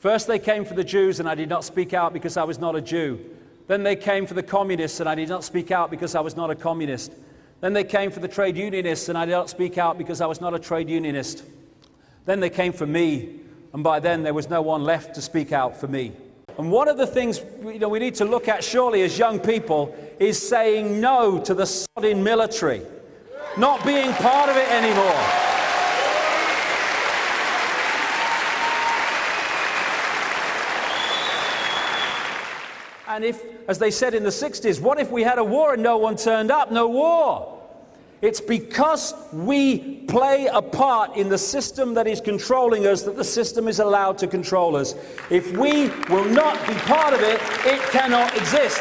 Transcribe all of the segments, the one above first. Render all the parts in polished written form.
First they came for the Jews, and I did not speak out because I was not a Jew. Then they came for the communists, and I did not speak out because I was not a communist. Then they came for the trade unionists, and I did not speak out because I was not a trade unionist. Then they came for me, and by then there was no one left to speak out for me. And one of the things we need to look at surely as young people is saying no to the sodding military, not being part of it anymore. And if, as they said in the 60s, what if we had a war and no one turned up? No war. It's because we play a part in the system that is controlling us that the system is allowed to control us. If we will not be part of it, it cannot exist.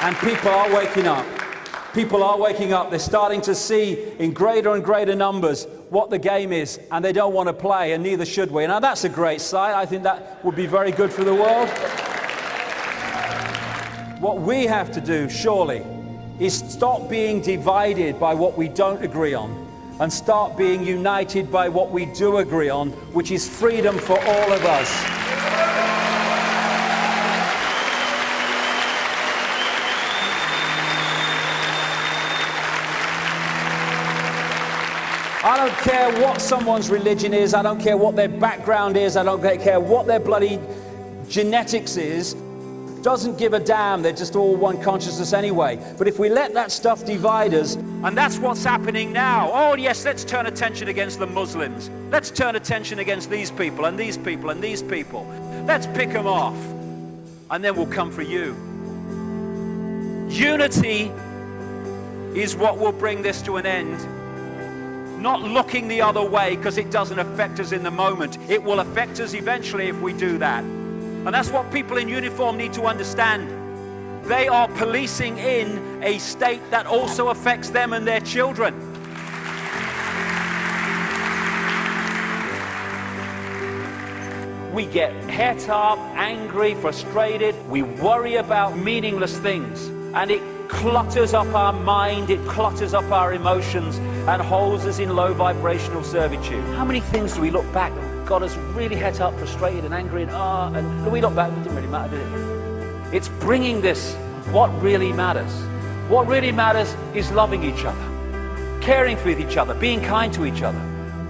And people are waking up. People are waking up. They're starting to see in greater and greater numbers what the game is, and they don't want to play, and neither should we. Now that's a great sight. I think that would be very good for the world. What we have to do, surely, is stop being divided by what we don't agree on and start being united by what we do agree on, which is freedom for all of us. I don't care what someone's religion is, I don't care what their background is, I don't care what their bloody genetics is. Doesn't give a damn, they're just all one consciousness anyway. But if we let that stuff divide us, and that's what's happening now. Oh yes, let's turn attention against the Muslims. Let's turn attention against these people and these people and these people. Let's pick them off, and then we'll come for you. Unity is what will bring this to an end. Not looking the other way because it doesn't affect us in the moment. It will affect us eventually if we do that. And that's what people in uniform need to understand. They are policing in a state that also affects them and their children. We get het up, angry, frustrated. We worry about meaningless things. And it clutters up our mind, it clutters up our emotions, and holds us in low vibrational servitude. How many things do we look back that got us really het up, frustrated and angry, and we look back, it didn't really matter, did it? It's bringing this, what really matters. What really matters is loving each other, caring for each other, being kind to each other.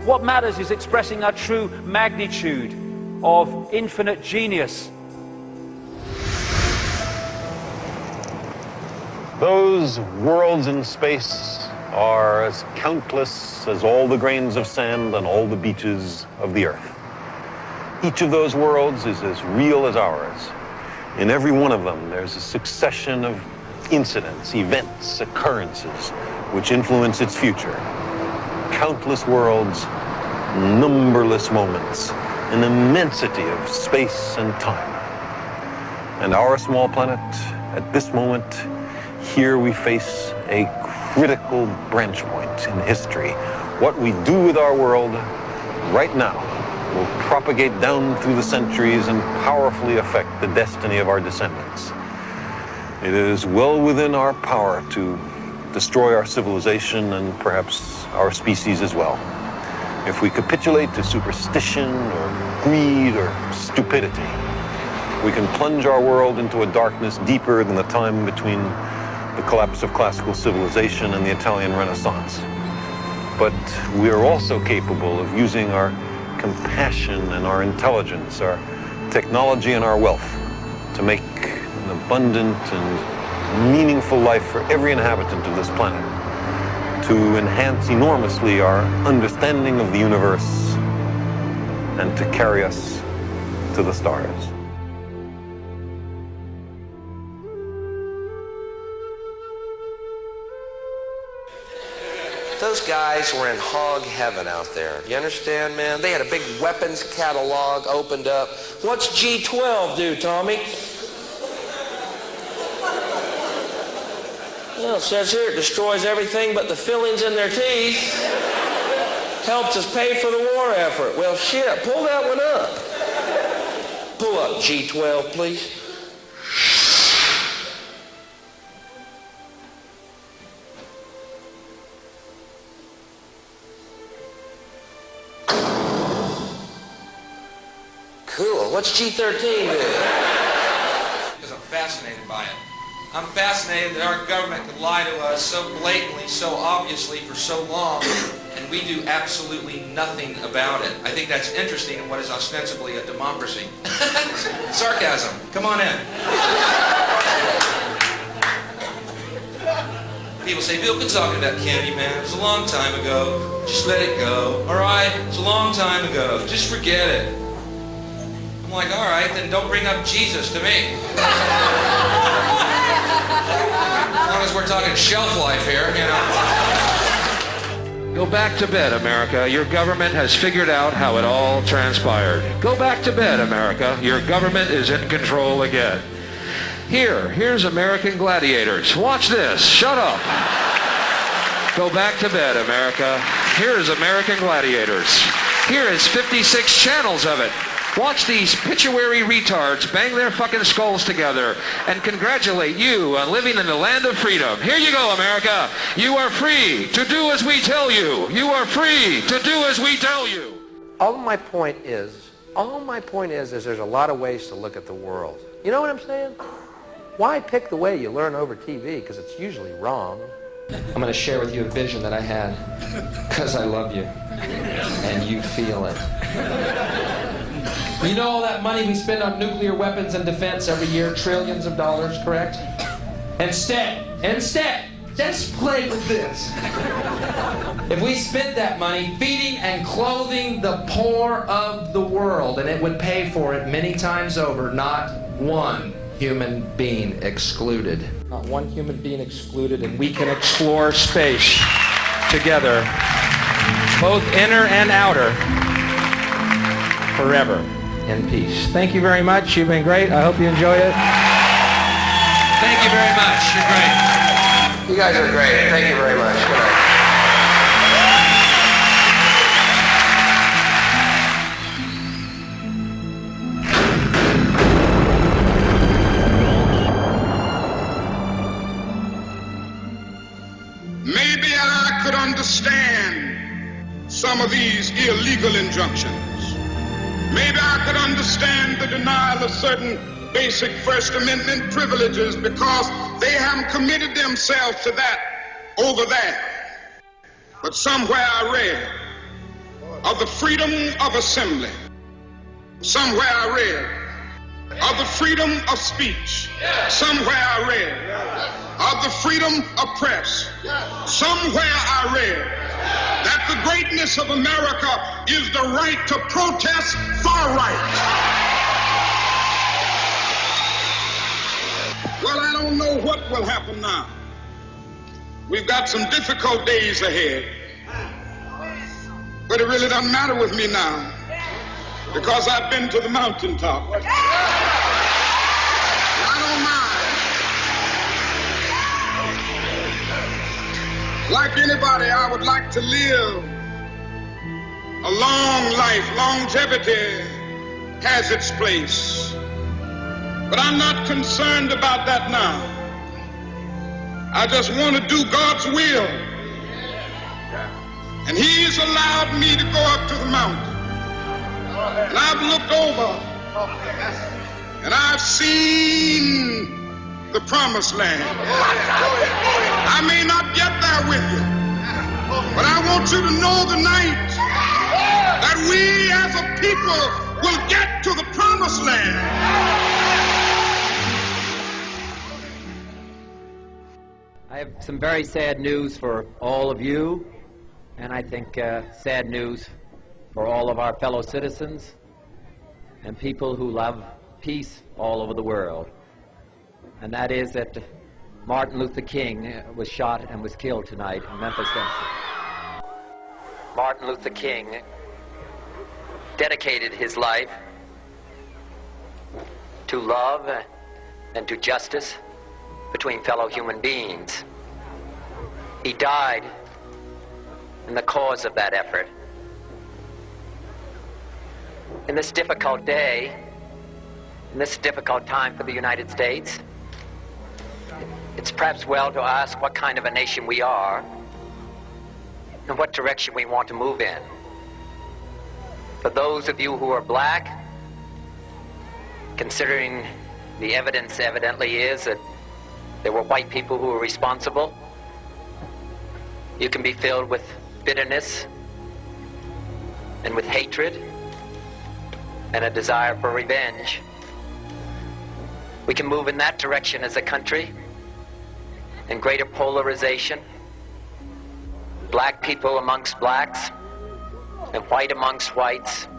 What matters is expressing our true magnitude of infinite genius. Those worlds in space are as countless as all the grains of sand on all the beaches of the earth. Each of those worlds is as real as ours. In every one of them, there's a succession of incidents, events, occurrences, which influence its future. Countless worlds, numberless moments, an immensity of space and time. And our small planet, at this moment, here we face a critical branch point in history. What we do with our world right now will propagate down through the centuries and powerfully affect the destiny of our descendants. It is well within our power to destroy our civilization and perhaps our species as well. If we capitulate to superstition or greed or stupidity, we can plunge our world into a darkness deeper than the time between the collapse of classical civilization and the Italian Renaissance. But we are also capable of using our compassion and our intelligence, our technology and our wealth to make an abundant and meaningful life for every inhabitant of this planet, to enhance enormously our understanding of the universe and to carry us to the stars. Those guys were in hog heaven out there. You understand, man? They had a big weapons catalog opened up. What's G12 do, Tommy? Well, it says here it destroys everything but the fillings in their teeth. Helps us pay for the war effort. Well, shit, pull that one up. Pull up G12, please. What's G13 do? Because I'm fascinated by it. I'm fascinated that our government could lie to us so blatantly, so obviously for so long, and we do absolutely nothing about it. I think that's interesting in what is ostensibly a democracy. Sarcasm. Come on in. People say, Bill, quit talking about Kennedy, man. It was a long time ago. Just let it go. All right? It was a long time ago. Just forget it. I'm like, all right, then don't bring up Jesus to me. As long as we're talking shelf life here, you know. Go back to bed, America. Your government has figured out how it all transpired. Go back to bed, America. Your government is in control again. Here's American Gladiators. Watch this. Shut up. Go back to bed, America. Here's American Gladiators. Here is 56 channels of it. Watch these pituitary retards bang their fucking skulls together and congratulate you on living in the land of freedom. Here you go, America. You are free to do as we tell you. You are free to do as we tell you. All my point is there's a lot of ways to look at the world. You know what I'm saying? Why pick the way you learn over TV? Because it's usually wrong. I'm going to share with you a vision that I had because I love you and you feel it. You know all that money we spend on nuclear weapons and defense every year, trillions of dollars, correct? Instead, just play with this. If we spent that money feeding and clothing the poor of the world, and it would pay for it many times over, not one human being excluded. Not one human being excluded, and we can explore space together, both inner and outer, forever in peace. Thank you very much. You've been great. I hope you enjoy it. Thank you very much. You're great. You guys are great. Thank you very much. Good night. Maybe I could understand some of these illegal injunctions. Maybe I could understand the denial of certain basic First Amendment privileges because they haven't committed themselves to that over there. But somewhere I read of the freedom of assembly. Somewhere I read of the freedom of speech. Somewhere I read of the freedom of press. Somewhere I read that the greatness of America is the right to protest far right. Well, I don't know what will happen now. We've got some difficult days ahead. But it really doesn't matter with me now because I've been to the mountaintop. I don't mind. Like anybody, I would like to live a long life. Longevity has its place. But I'm not concerned about that now. I just want to do God's will. And He's allowed me to go up to the mountain. And I've looked over and I've seen the promised land. I may not get there with you, but I want you to know tonight that we as a people will get to the promised land. I have some very sad news for all of you, and I think sad news for all of our fellow citizens and people who love peace all over the world. And that is that Martin Luther King was shot and was killed tonight in Memphis, Tennessee. Martin Luther King dedicated his life to love and to justice between fellow human beings. He died in the cause of that effort. In this difficult day, in this difficult time for the United States, it's perhaps well to ask what kind of a nation we are and what direction we want to move in. For those of you who are black, considering the evidence evidently is that there were white people who were responsible. You can be filled with bitterness and with hatred and a desire for revenge. We can move in that direction as a country, in greater polarization, black people amongst blacks and white amongst whites,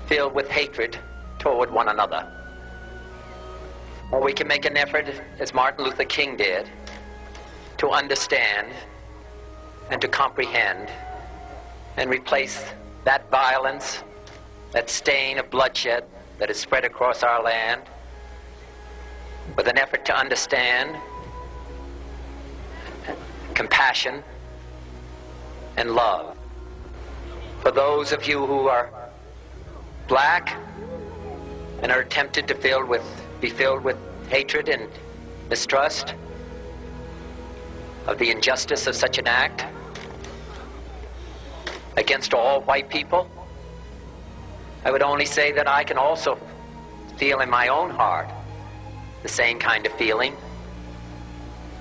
filled with hatred toward one another. Or we can make an effort, as Martin Luther King did, to understand and to comprehend and replace that violence, that stain of bloodshed that is spread across our land, with an effort to understand compassion and love. For those of you who are black and are tempted to be filled with hatred and mistrust of the injustice of such an act against all white people, I would only say that I can also feel in my own heart the same kind of feeling.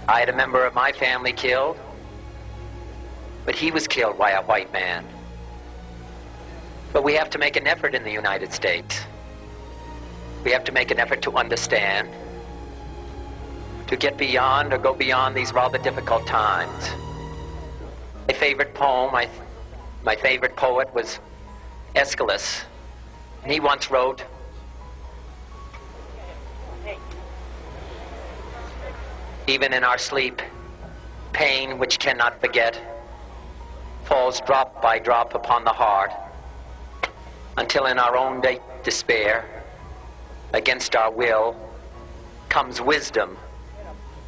I had a member of my family killed, but he was killed by a white man. But we have to make an effort in the United States. We have to make an effort to understand, to get beyond or go beyond these rather difficult times. My favorite poem, my favorite poet was Aeschylus, and he once wrote, "Even in our sleep, pain which cannot forget falls drop by drop upon the heart, until in our own despair, against our will, comes wisdom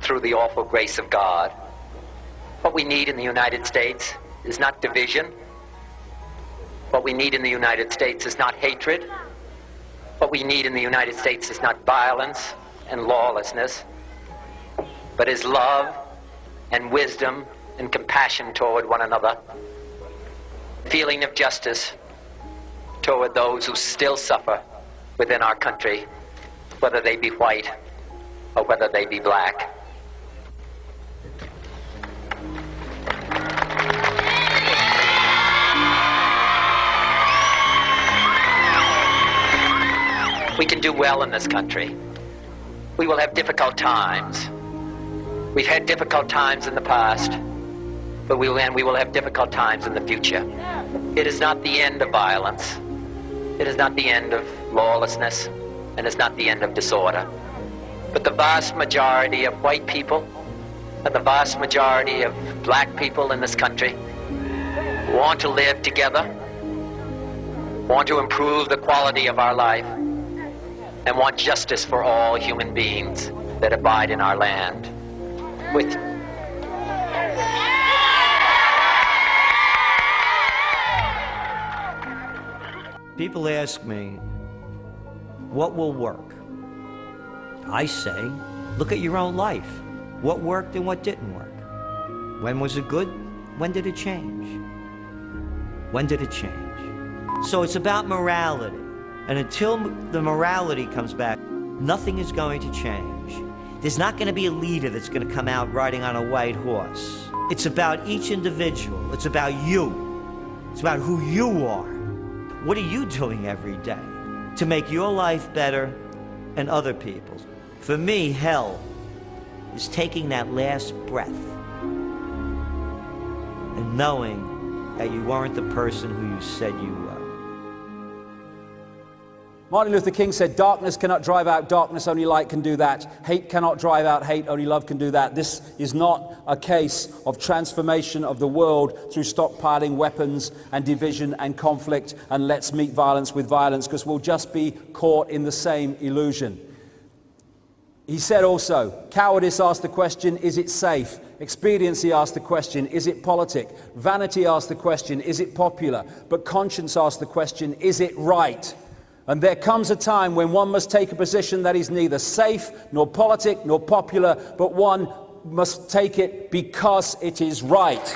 through the awful grace of God." What we need in the United States is not division. What we need in the United States is not hatred. What we need in the United States is not violence and lawlessness, but is love and wisdom and compassion toward one another, feeling of justice toward those who still suffer within our country, whether they be white or whether they be black. We can do well in this country. We will have difficult times. We've had difficult times in the past, but we will have difficult times in the future. It is not the end of violence. It is not the end of lawlessness, and it's not the end of disorder. But the vast majority of white people and the vast majority of black people in this country want to live together, want to improve the quality of our life, and want justice for all human beings that abide in our land. People ask me, what will work? I say, look at your own life. What worked and what didn't work? When was it good? When did it change? When did it change? So it's about morality. And until the morality comes back, nothing is going to change. There's not going to be a leader that's going to come out riding on a white horse. It's about each individual. It's about you. It's about who you are. What are you doing every day to make your life better and other people's? For me, hell is taking that last breath and knowing that you weren't the person who you said you were. Martin Luther King said, "Darkness cannot drive out darkness, only light can do that. Hate cannot drive out hate, only love can do that." This is not a case of transformation of the world through stockpiling weapons and division and conflict and let's meet violence with violence, because we'll just be caught in the same illusion. He said also, cowardice asked the question, is it safe? Expediency asked the question, is it politic? Vanity asked the question, is it popular? But conscience asked the question, is it right? And there comes a time when one must take a position that is neither safe, nor politic, nor popular, but one must take it because it is right.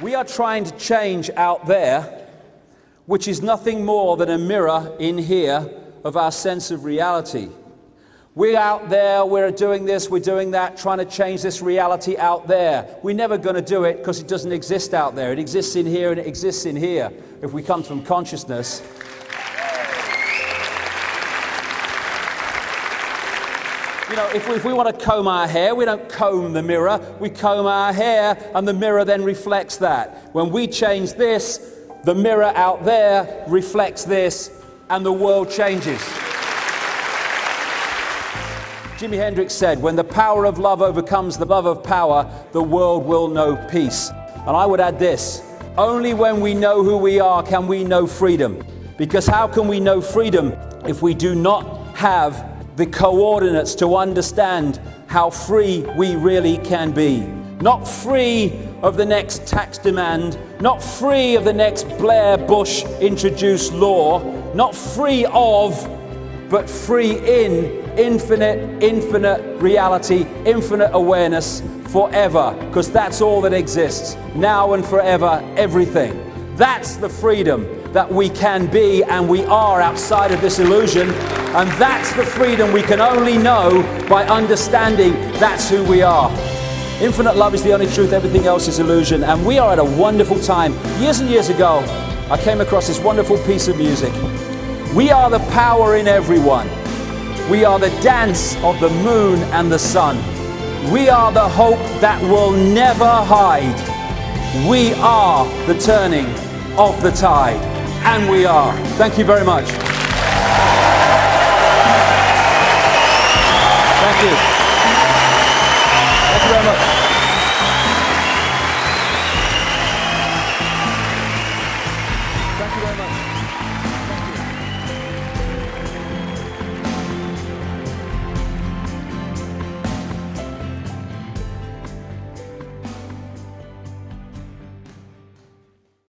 We are trying to change out there, which is nothing more than a mirror in here of our sense of reality. We're out there, we're doing this, we're doing that, trying to change this reality out there. We're never going to do it because it doesn't exist out there. It exists in here and it exists in here if we come from consciousness. You know, if we want to comb our hair, we don't comb the mirror, we comb our hair, and the mirror then reflects that. When we change this, the mirror out there reflects this, and the world changes. Jimi Hendrix said, when the power of love overcomes the love of power, the world will know peace. And I would add this, only when we know who we are can we know freedom. Because how can we know freedom if we do not have the coordinates to understand how free we really can be? Not free of the next tax demand, not free of the next Blair Bush introduced law, not free of, but free in infinite reality, infinite awareness forever, because that's all that exists, now and forever, everything. That's the freedom that we can be and we are outside of this illusion, and that's the freedom we can only know by understanding that's who we are. Infinite love is the only truth, everything else is illusion, and we are at a wonderful time. Years and years ago, I came across this wonderful piece of music. We are the power in everyone. We are the dance of the moon and the sun. We are the hope that will never hide. We are the turning of the tide. And we are. Thank you very much. Thank you. Thank you very much. Thank you very much.